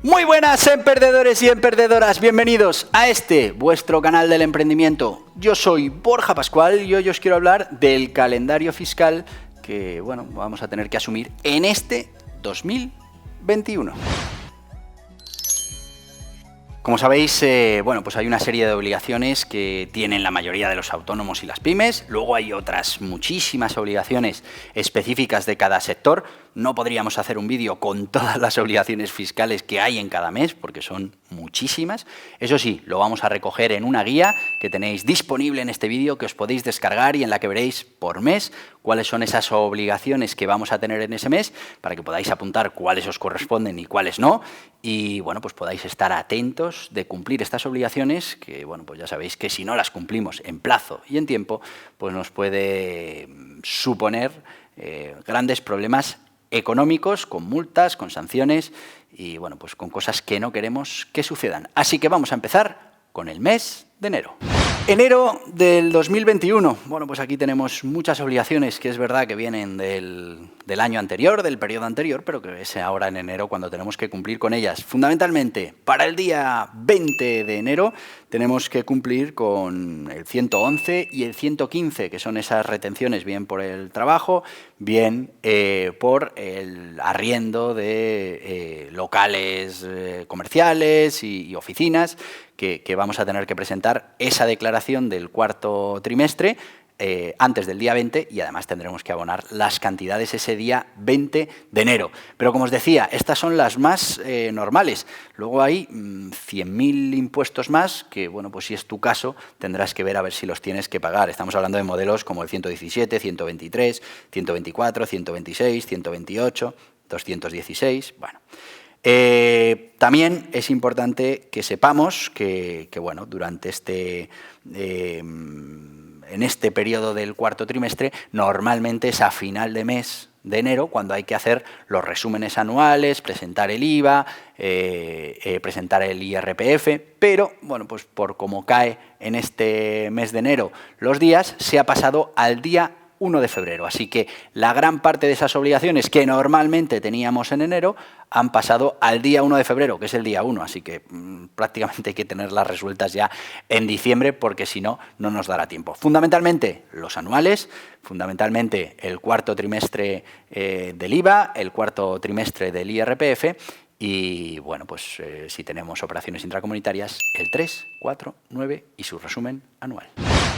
Muy buenas, emprendedores y emprendedoras, bienvenidos a este, vuestro canal del emprendimiento. Yo soy Borja Pascual y hoy os quiero hablar del calendario fiscal que, vamos a tener que asumir en este 2021. Como sabéis, pues hay una serie de obligaciones que tienen la mayoría de los autónomos y las pymes. Luego hay otras muchísimas obligaciones específicas de cada sector. No podríamos hacer un vídeo con todas las obligaciones fiscales que hay en cada mes, porque son muchísimas. Eso sí, lo vamos a recoger en una guía que tenéis disponible en este vídeo, que os podéis descargar y en la que veréis por mes cuáles son esas obligaciones que vamos a tener en ese mes, para que podáis apuntar cuáles os corresponden y cuáles no. Y pues podáis estar atentos de cumplir estas obligaciones, que pues ya sabéis que si no las cumplimos en plazo y en tiempo, pues nos puede suponer grandes problemas económicos, con multas, con sanciones y pues con cosas que no queremos que sucedan. Así que vamos a empezar con el mes de enero. Enero del 2021. Pues aquí tenemos muchas obligaciones que es verdad que vienen del año anterior, del periodo anterior, pero que es ahora en enero cuando tenemos que cumplir con ellas. Fundamentalmente, para el día 20 de enero tenemos que cumplir con el 111 y el 115, que son esas retenciones bien por el trabajo, bien por el arriendo de locales comerciales y oficinas, que vamos a tener que presentar esa declaración del cuarto trimestre antes del día 20 y además tendremos que abonar las cantidades ese día 20 de enero. Pero como os decía, estas son las más normales. Luego hay 100.000 impuestos más que, pues si es tu caso, tendrás que ver a ver si los tienes que pagar. Estamos hablando de modelos como el 117, 123, 124, 126, 128, 216, también es importante que sepamos que durante en este periodo del cuarto trimestre, normalmente es a final de mes de enero cuando hay que hacer los resúmenes anuales, presentar el IVA, presentar el IRPF, pero pues por cómo cae en este mes de enero los días, se ha pasado al día 1 de febrero. Así que la gran parte de esas obligaciones que normalmente teníamos en enero han pasado al día 1 de febrero, que es el día 1. Así que prácticamente hay que tenerlas resueltas ya en diciembre, porque si no, no nos dará tiempo. Fundamentalmente los anuales, fundamentalmente el cuarto trimestre del IVA, el cuarto trimestre del IRPF y, si tenemos operaciones intracomunitarias, el 3, 4, 9 y su resumen anual.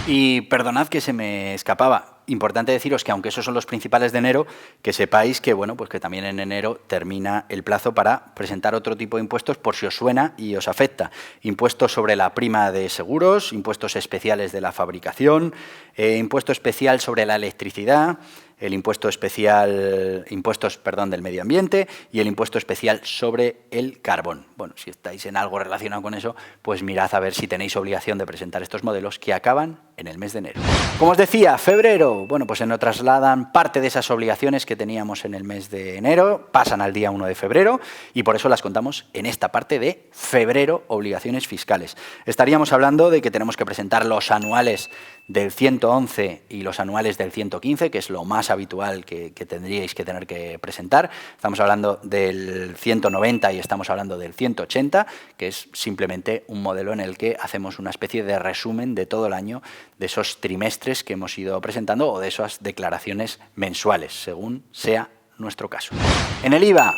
Y perdonad que se me escapaba. Importante deciros que aunque esos son los principales de enero, que sepáis que, que también en enero termina el plazo para presentar otro tipo de impuestos por si os suena y os afecta. Impuestos sobre la prima de seguros, impuestos especiales de la fabricación, impuesto especial sobre la electricidad, el impuestos del medio ambiente y el impuesto especial sobre el carbón. Si estáis en algo relacionado con eso, pues mirad a ver si tenéis obligación de presentar estos modelos que acaban en el mes de enero. Como os decía, febrero, pues se nos trasladan parte de esas obligaciones que teníamos en el mes de enero, pasan al día 1 de febrero y por eso las contamos en esta parte de febrero, obligaciones fiscales. Estaríamos hablando de que tenemos que presentar los anuales del 111 y los anuales del 115, que es lo más habitual que tendríais que tener que presentar. Estamos hablando del 190 y estamos hablando del 180, que es simplemente un modelo en el que hacemos una especie de resumen de todo el año, de esos trimestres que hemos ido presentando o de esas declaraciones mensuales, según sea nuestro caso. En el IVA,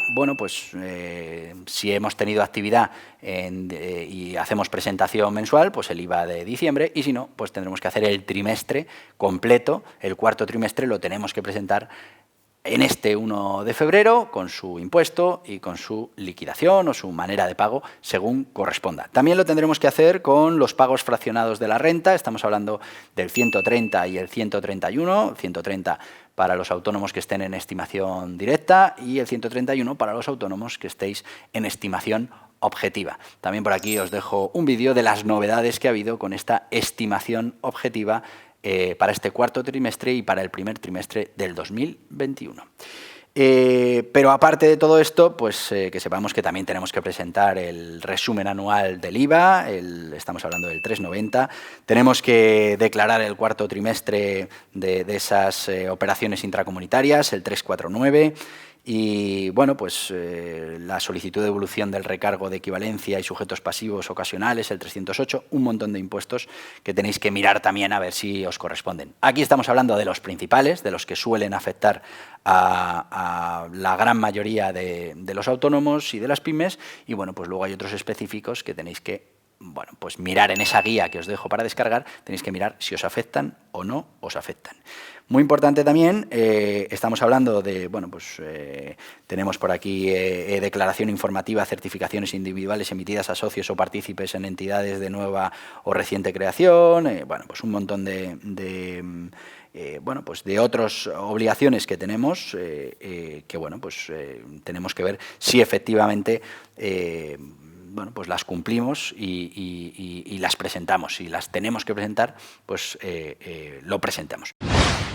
si hemos tenido actividad y hacemos presentación mensual, pues el IVA de diciembre, y si no, pues tendremos que hacer el trimestre completo, el cuarto trimestre lo tenemos que presentar en este 1 de febrero con su impuesto y con su liquidación o su manera de pago según corresponda. También lo tendremos que hacer con los pagos fraccionados de la renta. Estamos hablando del 130 y el 131, 130 para los autónomos que estén en estimación directa y el 131 para los autónomos que estéis en estimación objetiva. También por aquí os dejo un vídeo de las novedades que ha habido con esta estimación objetiva para este cuarto trimestre y para el primer trimestre del 2021. Pero aparte de todo esto, pues que sepamos que también tenemos que presentar el resumen anual del IVA, estamos hablando del 390, tenemos que declarar el cuarto trimestre de esas operaciones intracomunitarias, el 349, Y bueno, pues la solicitud de devolución del recargo de equivalencia y sujetos pasivos ocasionales, el 308, un montón de impuestos que tenéis que mirar también a ver si os corresponden. Aquí estamos hablando de los principales, de los que suelen afectar a la gran mayoría de los autónomos y de las pymes, y bueno, pues luego hay otros específicos que tenéis que pues mirar en esa guía que os dejo para descargar, tenéis que mirar si os afectan o no os afectan. Muy importante también, estamos hablando de, tenemos por aquí declaración informativa, certificaciones individuales emitidas a socios o partícipes en entidades de nueva o reciente creación, pues un montón de otras obligaciones que tenemos, tenemos que ver si efectivamente pues las cumplimos y las presentamos. Si las tenemos que presentar, pues lo presentamos.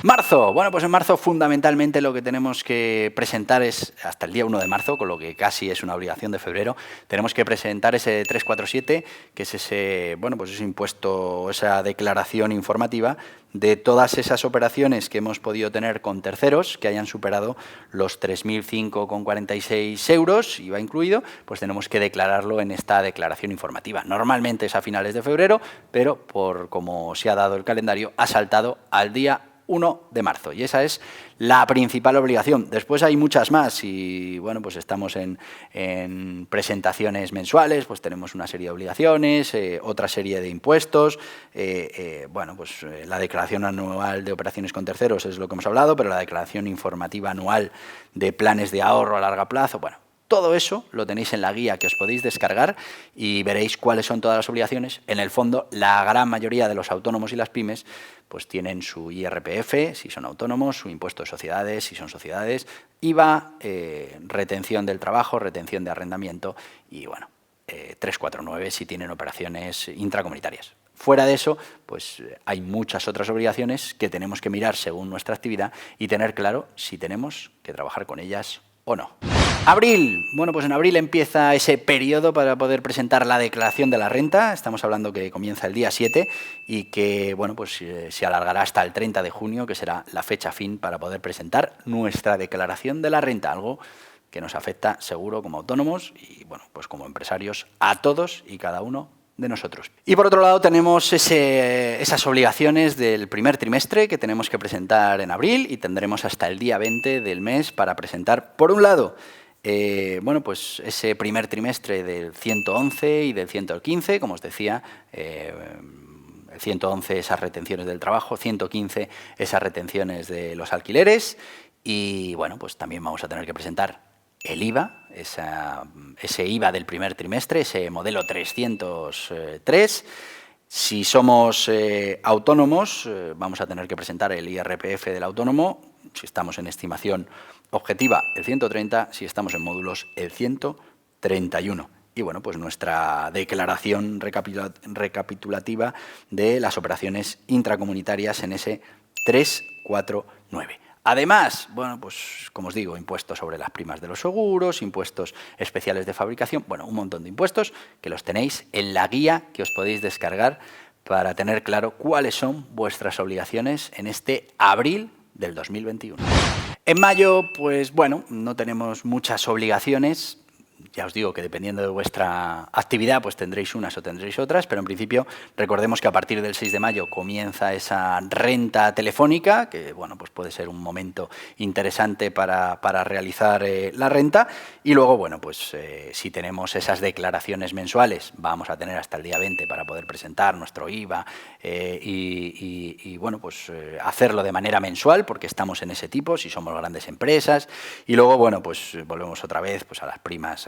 Marzo. Bueno, pues en marzo fundamentalmente lo que tenemos que presentar es, hasta el día 1 de marzo, con lo que casi es una obligación de febrero, tenemos que presentar ese 347, que es ese impuesto, esa declaración informativa de todas esas operaciones que hemos podido tener con terceros que hayan superado los 3.005,46 euros, IVA incluido, pues tenemos que declararlo en esta declaración informativa. Normalmente es a finales de febrero, pero por como se ha dado el calendario, ha saltado al día 1 de marzo, y esa es la principal obligación. Después hay muchas más y pues estamos en presentaciones mensuales, pues tenemos una serie de obligaciones, otra serie de impuestos, la declaración anual de operaciones con terceros es lo que hemos hablado, pero la declaración informativa anual de planes de ahorro a largo plazo, todo eso lo tenéis en la guía que os podéis descargar y veréis cuáles son todas las obligaciones. En el fondo, la gran mayoría de los autónomos y las pymes pues tienen su IRPF, si son autónomos, su impuesto de sociedades, si son sociedades, IVA, retención del trabajo, retención de arrendamiento y 349 si tienen operaciones intracomunitarias. Fuera de eso, pues hay muchas otras obligaciones que tenemos que mirar según nuestra actividad y tener claro si tenemos que trabajar con ellas o no. Abril. Bueno, pues en abril empieza ese periodo para poder presentar la declaración de la renta. Estamos hablando que comienza el día 7 y que se alargará hasta el 30 de junio, que será la fecha fin para poder presentar nuestra declaración de la renta, algo que nos afecta seguro como autónomos y pues como empresarios a todos y cada uno de nosotros. Y por otro lado tenemos esas obligaciones del primer trimestre que tenemos que presentar en abril y tendremos hasta el día 20 del mes para presentar, por un lado, ese primer trimestre del 111 y del 115, como os decía, el 111 esas retenciones del trabajo, 115 esas retenciones de los alquileres y pues también vamos a tener que presentar el IVA, ese IVA del primer trimestre, ese modelo 303. Si somos autónomos, vamos a tener que presentar el IRPF del autónomo, si estamos en estimación objetiva, el 130, si estamos en módulos, el 131. Y pues nuestra declaración recapitulativa de las operaciones intracomunitarias en ese 349. Además, como os digo, impuestos sobre las primas de los seguros, impuestos especiales de fabricación, un montón de impuestos que los tenéis en la guía que os podéis descargar para tener claro cuáles son vuestras obligaciones en este abril del 2021. En mayo, no tenemos muchas obligaciones. Ya os digo que dependiendo de vuestra actividad, pues tendréis unas o tendréis otras, pero en principio recordemos que a partir del 6 de mayo comienza esa renta telefónica, que pues puede ser un momento interesante para realizar la renta, y luego, si tenemos esas declaraciones mensuales, vamos a tener hasta el día 20 para poder presentar nuestro IVA hacerlo de manera mensual, porque estamos en ese tipo, si somos grandes empresas, y luego, volvemos otra vez a las primas,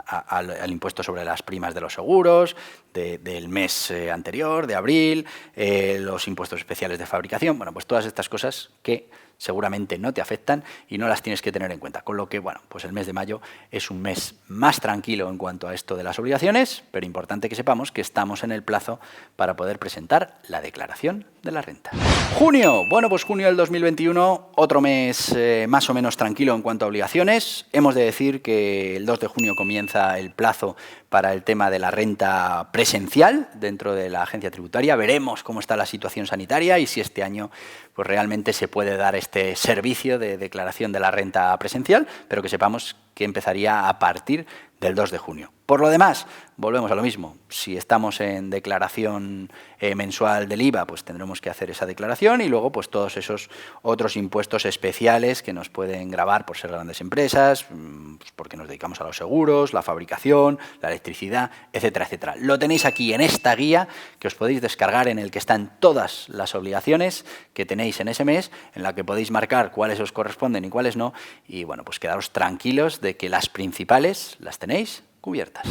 al impuesto sobre las primas de los seguros del mes anterior, de abril, los impuestos especiales de fabricación, todas estas cosas que seguramente no te afectan y no las tienes que tener en cuenta. Con lo que, el mes de mayo es un mes más tranquilo en cuanto a esto de las obligaciones, pero importante que sepamos que estamos en el plazo para poder presentar la declaración de la renta. Junio. Junio del 2021, otro mes más o menos tranquilo en cuanto a obligaciones. Hemos de decir que el 2 de junio comienza el plazo para el tema de la renta presencial dentro de la agencia tributaria. Veremos cómo está la situación sanitaria y si este año pues realmente se puede dar este servicio de declaración de la renta presencial, pero que sepamos que empezaría a partir del 2 de junio. Por lo demás, volvemos a lo mismo. Si estamos en declaración mensual del IVA, pues tendremos que hacer esa declaración y luego pues todos esos otros impuestos especiales que nos pueden gravar por ser grandes empresas, pues porque nos dedicamos a los seguros, la fabricación, la electricidad, etcétera, etcétera. Lo tenéis aquí en esta guía que os podéis descargar, en el que están todas las obligaciones que tenéis en ese mes, en la que podéis marcar cuáles os corresponden y cuáles no, y bueno, pues quedaros tranquilos de que las principales las tenéis cubiertas.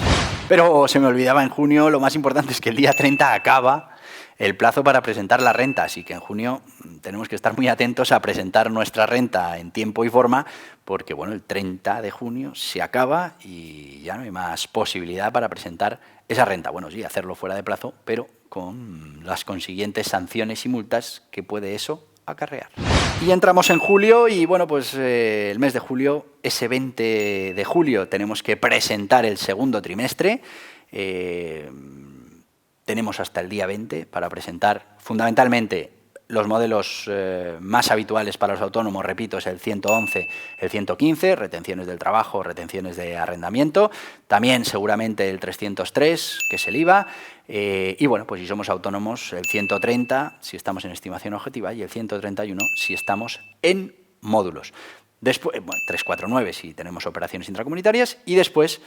Pero se me olvidaba, en junio lo más importante es que el día 30 acaba el plazo para presentar la renta, así que en junio tenemos que estar muy atentos a presentar nuestra renta en tiempo y forma, porque bueno, el 30 de junio se acaba y ya no hay más posibilidad para presentar esa renta. Bueno, sí, hacerlo fuera de plazo, pero con las consiguientes sanciones y multas que puede eso acarrear. Y entramos en julio y bueno, pues el mes de julio, ese 20 de julio, tenemos que presentar el segundo trimestre. Tenemos hasta el día 20 para presentar fundamentalmente los modelos más habituales para los autónomos, repito, es el 111, el 115, retenciones del trabajo, retenciones de arrendamiento, también seguramente el 303, que es el IVA, y bueno, pues si somos autónomos, el 130 si estamos en estimación objetiva y el 131 si estamos en módulos. Después, bueno, 349 si tenemos operaciones intracomunitarias y después,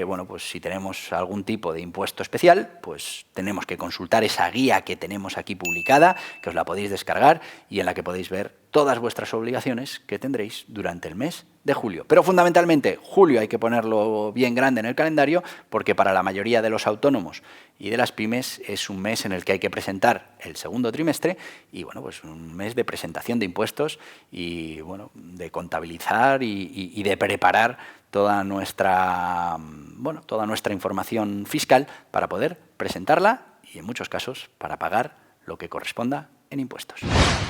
bueno, pues si tenemos algún tipo de impuesto especial, pues tenemos que consultar esa guía que tenemos aquí publicada, que os la podéis descargar y en la que podéis ver todas vuestras obligaciones que tendréis durante el mes de julio. Pero fundamentalmente, julio hay que ponerlo bien grande en el calendario porque para la mayoría de los autónomos y de las pymes es un mes en el que hay que presentar el segundo trimestre y, bueno, pues un mes de presentación de impuestos y, bueno, de contabilizar y de preparar toda nuestra información fiscal para poder presentarla y, en muchos casos, para pagar lo que corresponda en impuestos.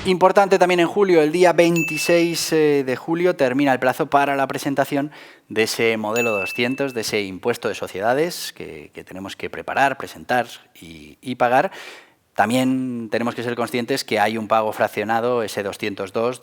Importante también en julio, el día 26 de julio termina el plazo para la presentación de ese modelo 200, de ese impuesto de sociedades que tenemos que preparar, presentar y pagar. También tenemos que ser conscientes que hay un pago fraccionado, ese 202,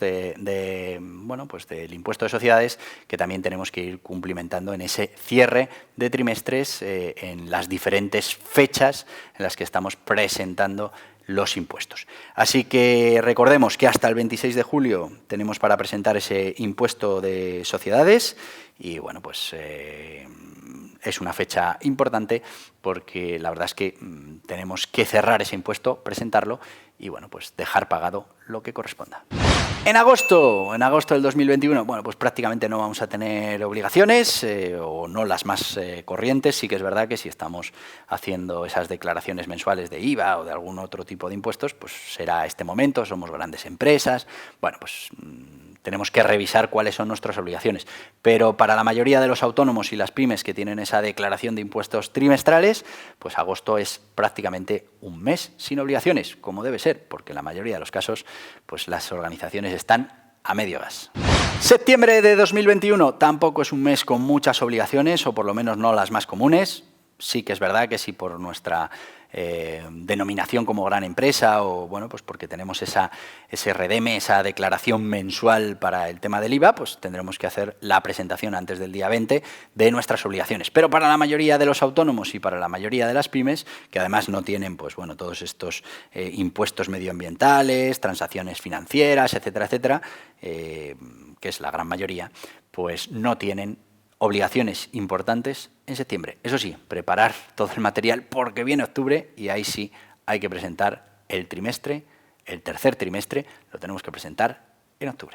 bueno, pues del impuesto de sociedades, que también tenemos que ir cumplimentando en ese cierre de trimestres en las diferentes fechas en las que estamos presentando los impuestos. Así que recordemos que hasta el 26 de julio tenemos para presentar ese impuesto de sociedades y, bueno, pues es una fecha importante porque la verdad es que tenemos que cerrar ese impuesto, presentarlo y, bueno, pues dejar pagado lo que corresponda. En agosto del 2021, bueno, pues prácticamente no vamos a tener obligaciones o no las más corrientes. Sí que es verdad que si estamos haciendo esas declaraciones mensuales de IVA o de algún otro tipo de impuestos, pues será este momento, somos grandes empresas, bueno, pues tenemos que revisar cuáles son nuestras obligaciones. Pero para la mayoría de los autónomos y las pymes que tienen esa declaración de impuestos trimestrales, pues agosto es prácticamente un mes sin obligaciones, como debe ser, porque en la mayoría de los casos pues las organizaciones están a medio gas. Septiembre de 2021 tampoco es un mes con muchas obligaciones, o por lo menos no las más comunes. Sí que es verdad que si por nuestra denominación como gran empresa o, bueno, pues porque tenemos ese redeme, esa declaración mensual para el tema del IVA, pues tendremos que hacer la presentación antes del día 20 de nuestras obligaciones. Pero para la mayoría de los autónomos y para la mayoría de las pymes, que además no tienen, pues bueno, todos estos impuestos medioambientales, transacciones financieras, etcétera, etcétera, que es la gran mayoría, pues no tienen obligaciones importantes en septiembre. Eso sí, preparar todo el material porque viene octubre y ahí sí hay que presentar el trimestre, el tercer trimestre, lo tenemos que presentar en octubre.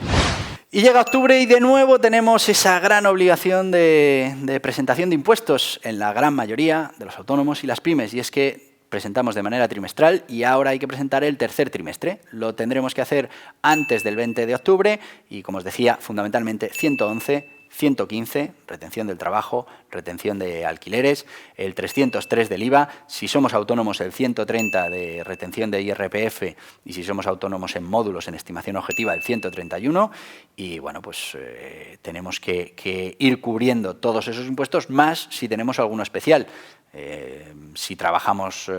Y llega octubre y de nuevo tenemos esa gran obligación de presentación de impuestos en la gran mayoría de los autónomos y las pymes, y es que presentamos de manera trimestral y ahora hay que presentar el tercer trimestre. Lo tendremos que hacer antes del 20 de octubre y, como os decía, fundamentalmente 111, 115, retención del trabajo, retención de alquileres, el 303 del IVA, si somos autónomos el 130 de retención de IRPF y si somos autónomos en módulos en estimación objetiva el 131 y bueno, pues tenemos que ir cubriendo todos esos impuestos más si tenemos alguno especial. Si trabajamos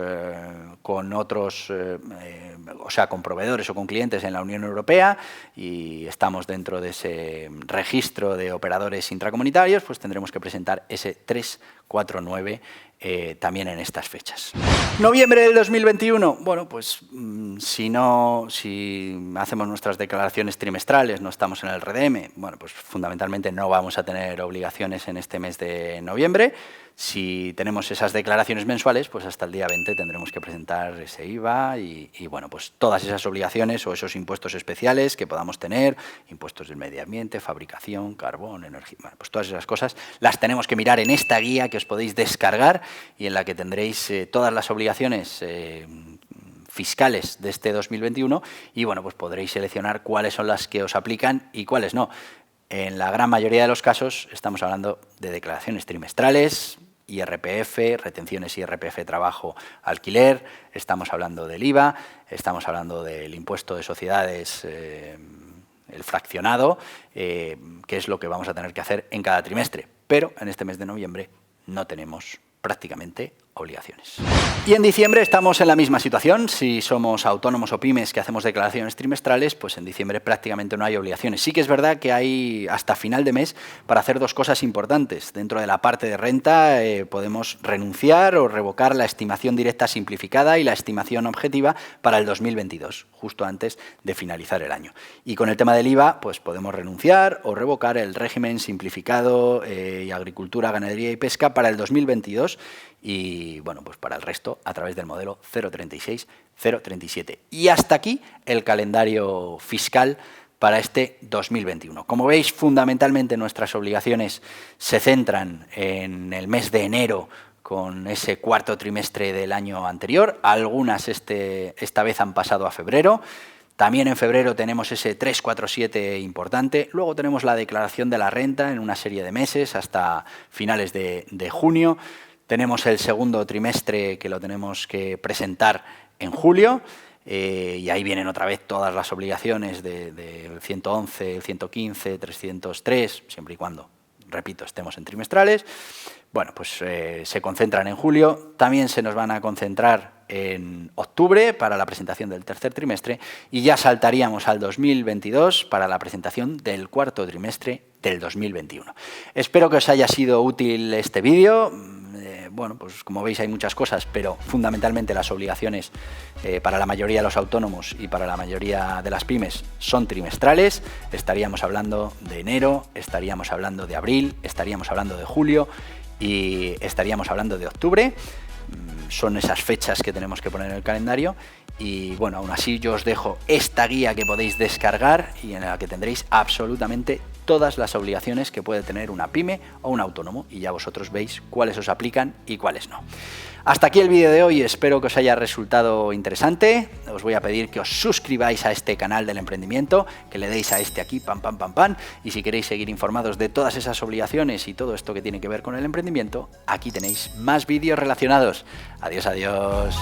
con otros, o sea, con proveedores o con clientes en la Unión Europea y estamos dentro de ese registro de operadores intracomunitarios, pues tendremos que presentar ese 349 también en estas fechas. Noviembre del 2021, bueno, pues si hacemos nuestras declaraciones trimestrales, no estamos en el REDEME, bueno, pues fundamentalmente no vamos a tener obligaciones en este mes de noviembre. Si tenemos esas declaraciones mensuales, pues hasta el día 20 tendremos que presentar ese IVA y bueno, pues todas esas obligaciones o esos impuestos especiales que podamos tener, impuestos del medio ambiente, fabricación, carbón, energía, bueno, pues todas esas cosas las tenemos que mirar en esta guía que os podéis descargar y en la que tendréis todas las obligaciones fiscales de este 2021 y bueno, pues podréis seleccionar cuáles son las que os aplican y cuáles no. En la gran mayoría de los casos estamos hablando de declaraciones trimestrales, IRPF, retenciones IRPF trabajo, alquiler, estamos hablando del IVA, estamos hablando del impuesto de sociedades, el fraccionado, que es lo que vamos a tener que hacer en cada trimestre. Pero en este mes de noviembre no tenemos prácticamente obligaciones. Y en diciembre estamos en la misma situación. Si somos autónomos o pymes que hacemos declaraciones trimestrales, pues en diciembre prácticamente no hay obligaciones. Sí que es verdad que hay hasta final de mes para hacer dos cosas importantes. Dentro de la parte de renta podemos renunciar o revocar la estimación directa simplificada y la estimación objetiva para el 2022, justo antes de finalizar el año. Y con el tema del IVA, pues podemos renunciar o revocar el régimen simplificado y agricultura, ganadería y pesca para el 2022 y bueno, pues para el resto a través del modelo 036-037. Y hasta aquí el calendario fiscal para este 2021. Como veis, fundamentalmente nuestras obligaciones se centran en el mes de enero con ese cuarto trimestre del año anterior. Algunas esta vez han pasado a febrero. También en febrero tenemos ese 347 importante. Luego tenemos la declaración de la renta en una serie de meses hasta finales de junio. Tenemos el segundo trimestre que lo tenemos que presentar en julio y ahí vienen otra vez todas las obligaciones del 111, 115, 303, siempre y cuando, repito, estemos en trimestrales. Bueno, pues se concentran en julio, también se nos van a concentrar en octubre para la presentación del tercer trimestre y ya saltaríamos al 2022 para la presentación del cuarto trimestre del 2021. Espero que os haya sido útil este vídeo. Bueno, pues como veis hay muchas cosas, pero fundamentalmente las obligaciones para la mayoría de los autónomos y para la mayoría de las pymes son trimestrales. Estaríamos hablando de enero, estaríamos hablando de abril, estaríamos hablando de julio y estaríamos hablando de octubre. Son esas fechas que tenemos que poner en el calendario y bueno, aún así yo os dejo esta guía que podéis descargar y en la que tendréis absolutamente todas las obligaciones que puede tener una pyme o un autónomo y ya vosotros veis cuáles os aplican y cuáles no. Hasta aquí el vídeo de hoy, espero que os haya resultado interesante. Os voy a pedir que os suscribáis a este canal del emprendimiento, que le deis a este aquí, pam, pam, pam, pam, y si queréis seguir informados de todas esas obligaciones y todo esto que tiene que ver con el emprendimiento, aquí tenéis más vídeos relacionados. Adiós, adiós.